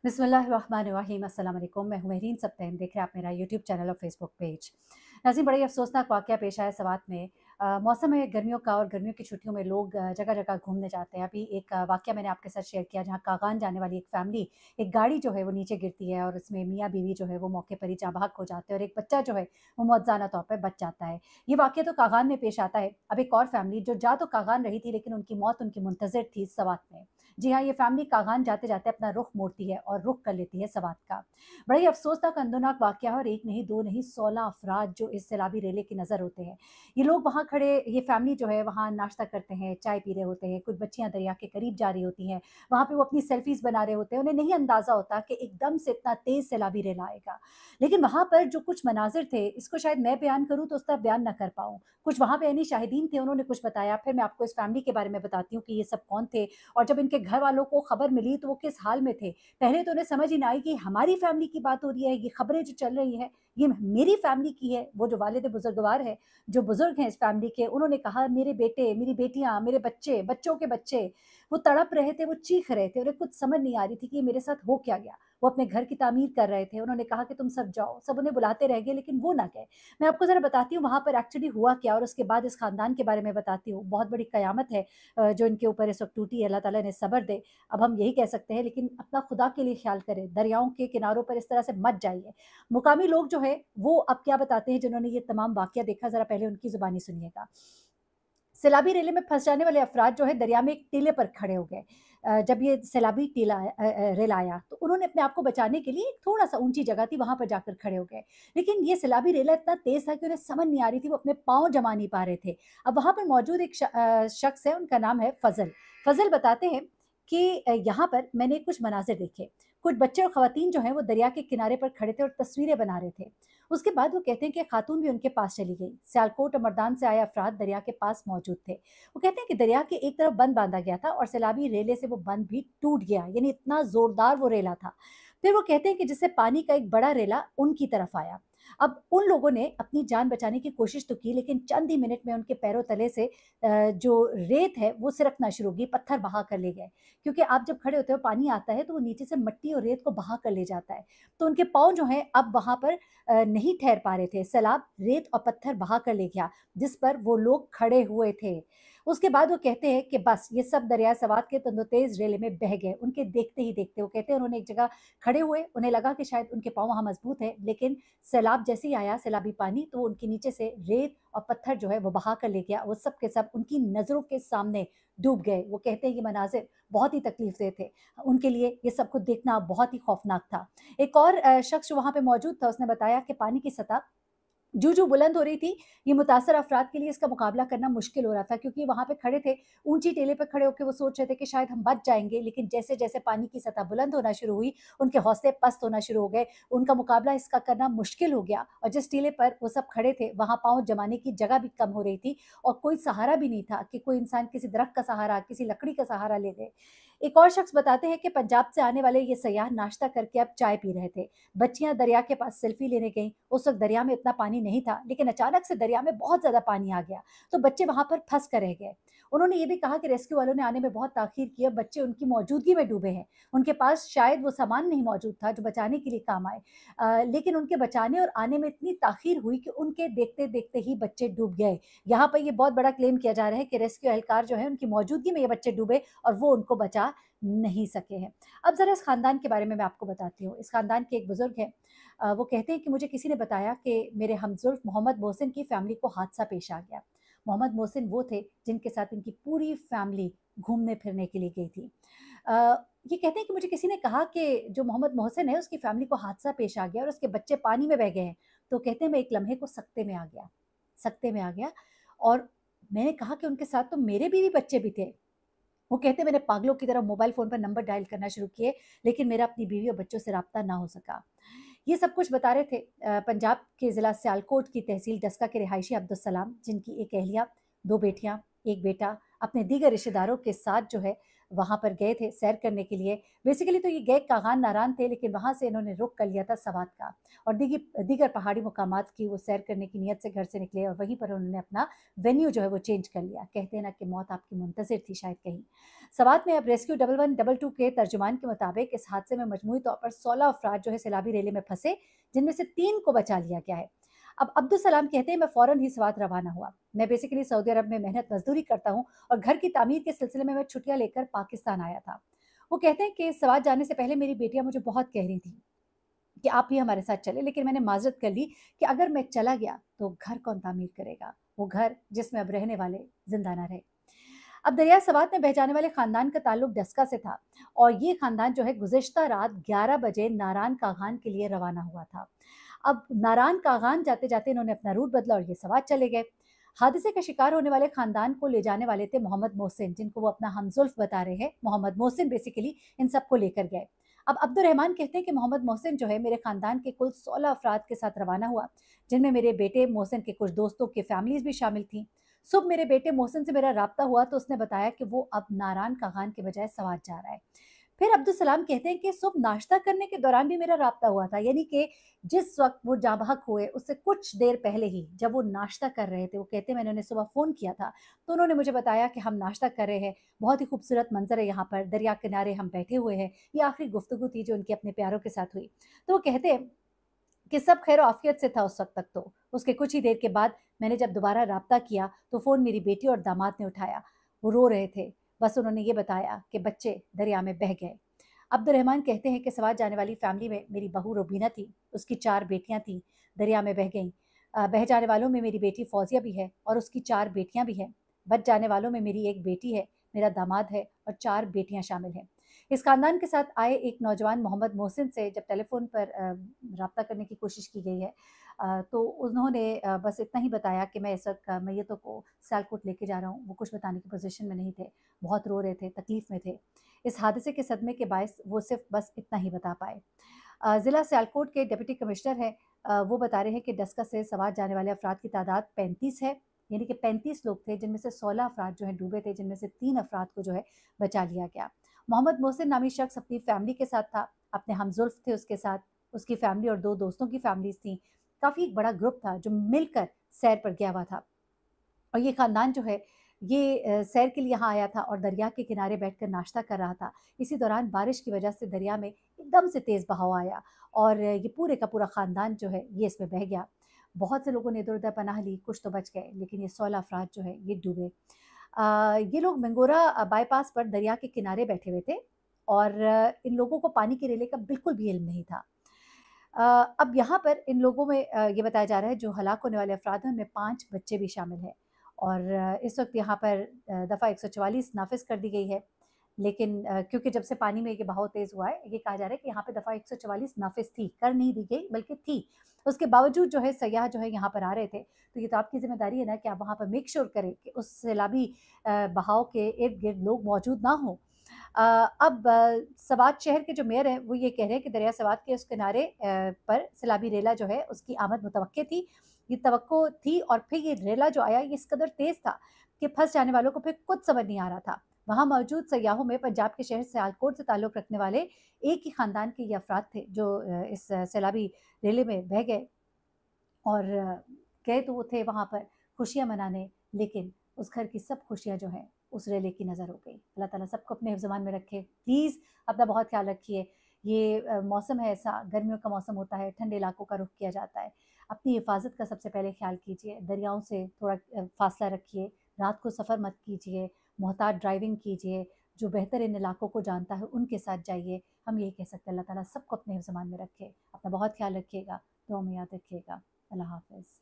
बिस्मिल्लाहिर्रहमानिर्रहीम। अस्सलाम वालेकुम। मैं हूं महरीन सब्तैन। देख रहे हैं आप मेरा यूट्यूब चैनल और फेसबुक पेज। नाज़रीन, बड़ा ही अफसोसनाक वाक़या पेश आया सवात में। मौसम है गर्मियों का और गर्मियों की छुट्टियों में लोग जगह जगह घूमने जाते हैं। अभी एक वाक़या मैंने आपके साथ शेयर किया, जहाँ कागान जाने वाली एक फ़ैमिली, एक गाड़ी जो है वो नीचे गिरती है और उसमें मियाँ बीवी जो है वो मौके पर ही जाँ बहक हो जाते हैं और एक बच्चा जो है वो मौतज़ाना तौर पर बच जाता है। ये वाक़या तो कागान में पेश आता है। अब एक और फ़ैमिली जो जा तो कागान रही थी, लेकिन उनकी मौत उनकी मुंतज़िर थी सवात में। जी हाँ, ये फ़ैमिली कागान जाते-जाते अपना रुख मोड़ती है और रुख कर लेती है सवात का। बड़ा ही अफ़सोसनाक, अंदोनाक वाक़या है और एक नहीं, दो नहीं, 16 अफ़राद जो इस सैलाबी रेले की नज़र होते हैं। ये लोग वहाँ खड़े, ये फ़ैमिली जो है वहाँ नाश्ता करते हैं, चाय पी रहे होते हैं, कुछ बच्चियाँ दरिया के करीब जा रही होती हैं। वहाँ पे वो अपनी सेल्फ़ीज़ बना रहे होते हैं। उन्हें नहीं अंदाज़ा होता कि एकदम से इतना तेज़ सैलाबी रेला आएगा। लेकिन वहाँ पर जो कुछ मनाज़िर थे, इसको शायद मैं बयान करूँ तो उसका बयान ना कर पाऊँ। कुछ वहाँ पे यानी शाहिदीन थे, उन्होंने कुछ बताया, फिर मैं आपको इस फ़ैमिली के बारे में बताती हूँ कि ये सब कौन थे और जब इनके घर वालों को खबर मिली तो वो किस हाल में थे। पहले तो उन्हें समझ ही ना आई कि हमारी फैमिली की बात हो रही है, ये खबरें जो चल रही हैं, ये मेरी फैमिली की है। वो जो वालिद बुजुर्गवार है, जो बुजुर्ग हैं इस फैमिली के, उन्होंने कहा मेरे बेटे, मेरी बेटियाँ, मेरे बच्चे, बच्चों के बच्चे, वो तड़प रहे थे, वो चीख रहे थे, उन्हें कुछ समझ नहीं आ रही थी कि ये मेरे साथ हो क्या गया। वो अपने घर की तामीर कर रहे थे। उन्होंने कहा कि तुम सब जाओ, सब उन्हें बुलाते रह गए लेकिन वो ना गए। मैं आपको ज़रा बताती हूँ वहाँ पर एक्चुअली हुआ क्या और उसके बाद इस खानदान के बारे में बताती हूँ। बहुत बड़ी कयामत है जो इनके ऊपर इस वक़्त टूटी है, अल्लाह ताला इन्हें सब्र दे। अब हम यही कह सकते हैं, लेकिन अपना खुदा के लिए ख़्याल करें, दरियाओं के किनारों पर इस तरह से मत जाइए। मुकामी लोग जो हैं, वो अब क्या बताते हैं जिन्होंने ये तमाम वाक़या देखा, ज़रा पहले उनकी ज़ुबानी सुनिएगा। सैलाबी रेले में फँस जाने वाले अफ़राद जो है दरिया में एक टीले पर खड़े हो गए। जब ये सैलाबी रेल आया तो उन्होंने अपने आप को बचाने के लिए एक थोड़ा-सा ऊँची जगह थी, वहाँ पर जाकर खड़े हो गए। लेकिन ये सैलाबी रेला इतना तेज़ था कि उन्हें समझ नहीं आ रही थी, वो अपने पाँव जमा नहीं पा रहे थे। अब वहाँ पर मौजूद एक शख़्स है, उनका नाम है फ़ज़ल। फ़ज़ल बताते हैं कि यहाँ पर मैंने कुछ मनाज़िर देखे। कुछ बच्चे और ख़वातीन जो हैं वो दरिया के किनारे पर खड़े थे और तस्वीरें बना रहे थे। उसके बाद वो कहते हैं कि खातून भी उनके पास चली गई। सियालकोट और मर्दान से आए अफ़राद दरिया के पास मौजूद थे। वो कहते हैं कि दरिया के एक तरफ बंध बाँधा गया था और सैलाबी रेले से वो बंध भी टूट गया, यानी इतना ज़ोरदार वो रेला था। फिर वो कहते हैं कि जिससे पानी का एक बड़ा रेला उनकी तरफ आया। अब उन लोगों ने अपनी जान बचाने की कोशिश तो की, लेकिन चंद ही मिनट में उनके पैरों तले से जो रेत है वो सिरकना शुरू हो गई, पत्थर बहा कर ले गए। क्योंकि आप जब खड़े होते हो, पानी आता है तो वो नीचे से मिट्टी और रेत को बहा कर ले जाता है। तो उनके पाँव जो हैं अब वहाँ पर नहीं ठहर पा रहे थे। सैलाब रेत और पत्थर बहा कर ले गया, जिस पर वो लोग खड़े हुए थे। उसके बाद वो कहते हैं कि बस ये सब दरिया सवात के तंदोतेज़ रेले में बह गए। उनके देखते ही देखते वो कहते हैं उन्होंने एक जगह खड़े हुए, उन्हें लगा कि शायद उनके पाँव वहाँ मज़बूत हैं, लेकिन सैलाब जैसे ही आया, सैलाबी पानी, तो उनके नीचे से रेत और पत्थर जो है वो बहा कर ले गया। वो सब के सब उनकी नज़रों के सामने डूब गए। वो कहते हैं ये मनाज़िर बहुत ही तकलीफ़देह थे। उनके लिए ये सब कुछ देखना बहुत ही खौफ़नाक था। एक और शख़्स जो वहाँ पे मौजूद था, उसने बताया कि पानी की सतह जू-जू बुलंद हो रही थी, ये मुतासर अफ़राद के लिए इसका मुकाबला करना मुश्किल हो रहा था, क्योंकि वहाँ पे खड़े थे, ऊँची टीले पे खड़े होके वो सोच रहे थे कि शायद हम बच जाएँगे, लेकिन जैसे-जैसे पानी की सतह बुलंद होना शुरू हुई, उनके हौसले पस्त होना शुरू हो गए, उनका मुकाबला इसका करना मुश्किल हो गया और जिस टीले पर वो सब खड़े थे, वहाँ पाँव जमाने की जगह भी कम हो रही थी और कोई सहारा भी नहीं था कि कोई इंसान किसी दरख्त का सहारा, किसी लकड़ी का सहारा ले ले। एक और शख़्स बताते हैं कि पंजाब से आने वाले ये सयाह नाश्ता करके अब चाय पी रहे थे। बच्चियाँ दरिया के पास सेल्फी लेने गईं। उस वक़्त दरिया में इतना पानी नहीं था, लेकिन अचानक से दरिया में बहुत ज़्यादा पानी आ गया, तो बच्चे वहाँ पर फँस कर रह गए। उन्होंने ये भी कहा कि रेस्क्यू वालों ने आने में बहुत ताख़ीर की और बच्चे उनकी मौजूदगी में डूबे हैं। उनके पास शायद वो सामान नहीं मौजूद था जो बचाने के लिए काम आए। लेकिन उनके बचाने और आने में इतनी ताख़ीर हुई कि उनके देखते-देखते ही बच्चे डूब गए। यहाँ पर ये बहुत बड़ा क्लेम किया जा रहा है कि रेस्क्यू एहलकार जो है, उनकी मौजूदगी में ये बच्चे डूबे और वो उनको बचा नहीं सके हैं। अब ज़रा इस ख़ानदान के बारे में मैं आपको बताती हूँ। इस ख़ानदान के एक बुज़ुर्ग हैं, वो कहते हैं कि मुझे किसी ने बताया कि मेरे हमज़ुल्फ़ मोहम्मद मोहसिन की फ़ैमिली को हादसा पेश आ गया। मोहम्मद मोहसिन वो थे जिनके साथ इनकी पूरी फ़ैमिली घूमने-फिरने के लिए गई थी। अ, ये कहते हैं कि मुझे किसी ने कहा कि जो मोहम्मद मोहसिन है उसकी फ़ैमिली को हादसा पेश आ गया और उसके बच्चे पानी में बह गए हैं। तो कहते हैं मैं एक लम्हे को सकते में आ गया और मैंने कहा कि उनके साथ तो मेरे बीवी बच्चे भी थे। वो कहते हैं मैंने पागलों की तरह मोबाइल फ़ोन पर नंबर डायल करना शुरू किए, लेकिन मेरा अपनी बीवी और बच्चों से राब्ता ना हो सका। ये सब कुछ बता रहे थे पंजाब के ज़िला सियालकोट की तहसील डस्का के रिहायशी अब्दुल सलाम, जिनकी एक अहलिया, 2 बेटियाँ, 1 बेटा अपने दीगर रिश्तेदारों के साथ जो है वहाँ पर गए थे सैर करने के लिए। बेसिकली तो ये गए कागान नारान थे, लेकिन वहाँ से इन्होंने रुख कर लिया था सवात का, और दीगर पहाड़ी मुकामात की वो सैर करने की नीयत से घर से निकले, और वहीं पर उन्होंने अपना वेन्यू जो है वो चेंज कर लिया। कहते हैं ना कि मौत आपकी मुंतज़िर थी शायद कहीं। सवात में अब रेस्क्यू 1112 के तर्जुमान के मुताबिक इस हादसे में मजमूई तौर पर 16 अफराद जो है सैलाबी रेले में फंसे, जिनमें से 3 को बचा लिया गया है। अब अब्दुल सलाम कहते हैं, मैं फ़ौरन ही सवात रवाना हुआ। मैं बेसिकली सऊदी अरब में मेहनत मज़दूरी करता हूँ, और घर की तामीर के सिलसिले में मैं छुट्टियाँ लेकर पाकिस्तान आया था। वो कहते हैं कि सवात जाने से पहले मेरी बेटियाँ मुझे बहुत कह रही थीं कि आप भी हमारे साथ चलें, लेकिन मैंने माज़रत कर ली कि अगर मैं चला गया तो घर कौन तामीर करेगा? वो घर जिसमें अब रहने वाले ज़िंदा ना रहे। अब दरिया सवात में बह जाने वाले खानदान का ताल्लुक डस्का से था, और ये खानदान जो है गुज़िश्ता रात 11 बजे नारान कागान के लिए रवाना हुआ था। अब नारान कागान जाते-जाते इन्होंने अपना रूट बदला और ये सवात चले गए। हादसे का शिकार होने वाले खानदान को ले जाने वाले थे मोहम्मद मोहसिन, जिनको वो अपना हमज़ुल्फ़ बता रहे हैं। मोहम्मद मोहसिन बेसिकली इन सबको लेकर गए। अब अब्दुल रहमान कहते हैं कि मोहम्मद मोहसिन जो है मेरे खानदान के कुल 16 अफराद के साथ रवाना हुआ, जिनमें मेरे बेटे मोहसिन के कुछ दोस्तों की फैमिलीज़ भी शामिल थीं। सुबह मेरे बेटे मोहसिन से मेरा राब्ता हुआ तो उसने बताया कि वो अब नारान कागान के बजाय सवात जा रहा है। फिर अब्दुल सलाम कहते हैं कि सुबह नाश्ता करने के दौरान भी मेरा राब्ता हुआ था, यानी कि जिस वक़्त वो जाँ बहक हुए उससे कुछ देर पहले ही जब वो नाश्ता कर रहे थे, वो कहते हैं मैंने उन्हें सुबह फ़ोन किया था, तो उन्होंने मुझे बताया कि हम नाश्ता कर रहे हैं, बहुत ही खूबसूरत मंज़र है यहाँ पर, दरिया किनारे हम बैठे हुए हैं। ये आखिरी गुफ्तगू थी जो उनकी अपने प्यारों के साथ हुई। तो वो कहते हैं कि सब खैर आफियत से था उस वक़्त तक तो। उसके कुछ ही देर के बाद मैंने जब दोबारा राब्ता किया तो फ़ोन मेरी बेटी और दामाद ने उठाया। वो रो रहे थे। बस उन्होंने ये बताया कि बच्चे दरिया में बह गए। अब्दुर्रहमान कहते हैं कि सवात जाने वाली फ़ैमिली में मेरी बहू रुबीना थी, उसकी 4 बेटियाँ थीं, दरिया में बह गईं। बह जाने वालों में मेरी बेटी फ़ौज़िया भी है और उसकी 4 बेटियाँ भी हैं। बच जाने वालों में मेरी 1 बेटी है, मेरा दामाद है और 4 बेटियाँ शामिल हैं। इस खानदान के साथ आए एक नौजवान मोहम्मद मोहसिन से जब टेलीफ़ोन पर राब्ता करने की कोशिश की गई है, तो उन्होंने बस इतना ही बताया कि मैं इस वक़्त मैयतों को सियालकोट लेके जा रहा हूँ। वो कुछ बताने की पोज़ीशन में नहीं थे, बहुत रो रहे थे, तकलीफ़ में थे। इस हादसे के सदमे के बायस वो सिर्फ़ बस इतना ही बता पाए। ज़िला सियालकोट के डिप्टी कमिश्नर हैं, वो बता रहे हैं कि डस्का से सवात जाने वाले अफ़राद की तादाद 35 है, यानी कि 35 लोग थे, जिनमें से 16 अफ़राद जो हैं डूबे थे, जिनमें से 3 अफ़राद को जो है बचा लिया गया। मोहम्मद मोहसिन नामी शख्स अपनी फैमिली के साथ था, अपने हमज़ुल्फ़ थे उसके साथ, उसकी फैमिली और 2 दोस्तों की फैमिलीज़ थीं। काफ़ी एक बड़ा ग्रुप था जो मिलकर सैर पर गया हुआ था। और ये ख़ानदान जो है ये सैर के लिए यहाँ आया था और दरिया के किनारे बैठकर नाश्ता कर रहा था। इसी दौरान बारिश की वजह से दरिया में एकदम से तेज़ बहाव आया, और ये पूरे का पूरा ख़ानदान जो है ये इसमें बह गया। बहुत से लोगों ने इधर-उधर पनाह ली, कुछ तो बच गए, लेकिन ये 16 अफ़राद जो है ये डूबे। ये लोग मंगोरा बाईपास पर दरिया के किनारे बैठे हुए थे, और इन लोगों को पानी के रेले का बिल्कुल भी इल्म नहीं था। अब यहाँ पर इन लोगों में ये बताया जा रहा है जो हलाक होने वाले अफ़राद हैं उनमें 5 बच्चे भी शामिल हैं, और इस वक़्त यहाँ पर दफ़ा 144 नाफ़िज़ कर दी गई है। लेकिन क्योंकि जब से पानी में ये बहाव तेज़ हुआ है, ये कहा जा रहा है कि यहाँ पे दफ़ा 144 नाफ़िज़ थी, कर नहीं दी गई बल्कि थी। उसके बावजूद जो है सयाह जो है यहाँ पर आ रहे थे, तो ये तो आपकी ज़िम्मेदारी है ना कि आप वहाँ पर मेक श्योर करें कि उस सैलाबी बहाव के इर्द-गिर्द लोग मौजूद ना हों। अब सवात शहर के जो मेयर हैं, वो ये कह रहे हैं कि दरिया सवात के उस किनारे पर सैलाबी रेला जो है, उसकी आमद मुतवक्के थी। ये तवक्को थी, और फिर ये रेला जो आया, ये इस कदर तेज़ था कि फँस जाने वालों को फिर कुछ समझ नहीं आ रहा था। वहाँ मौजूद सयाहों में पंजाब के शहर सियालकोट से ताल्लुक़ रखने वाले एक ही ख़ानदान के ये अफ़राद थे, जो इस सैलाबी रेले में बह गए, और गए तो वो थे वहाँ पर खुशियाँ मनाने, लेकिन उस घर की सब खुशियाँ जो हैं, उस रेले की नज़र हो गई। अल्लाह ताला सबको अपने हिफ़्ज़-ए-मान में रखे। प्लीज़ अपना बहुत ख़्याल रखिए। ये मौसम है ऐसा, गर्मियों का मौसम होता है, ठंडे इलाकों का रुख किया जाता है। अपनी हिफ़ाज़त का सबसे पहले ख़्याल कीजिए, दरियाओं से थोड़ा फ़ासला रखिए, रात को सफ़र मत कीजिए, मोहतात ड्राइविंग कीजिए, जो बेहतर इन इलाकों को जानता है, उनके साथ जाइए। हम यही कह सकते हैं, अल्लाह ताला सबको अपने हिफ़्ज़-ए-मान में रखे। अपना बहुत ख़्याल रखिएगा, दुआ में याद रखिएगा। अल्लाह हाफ़िज़।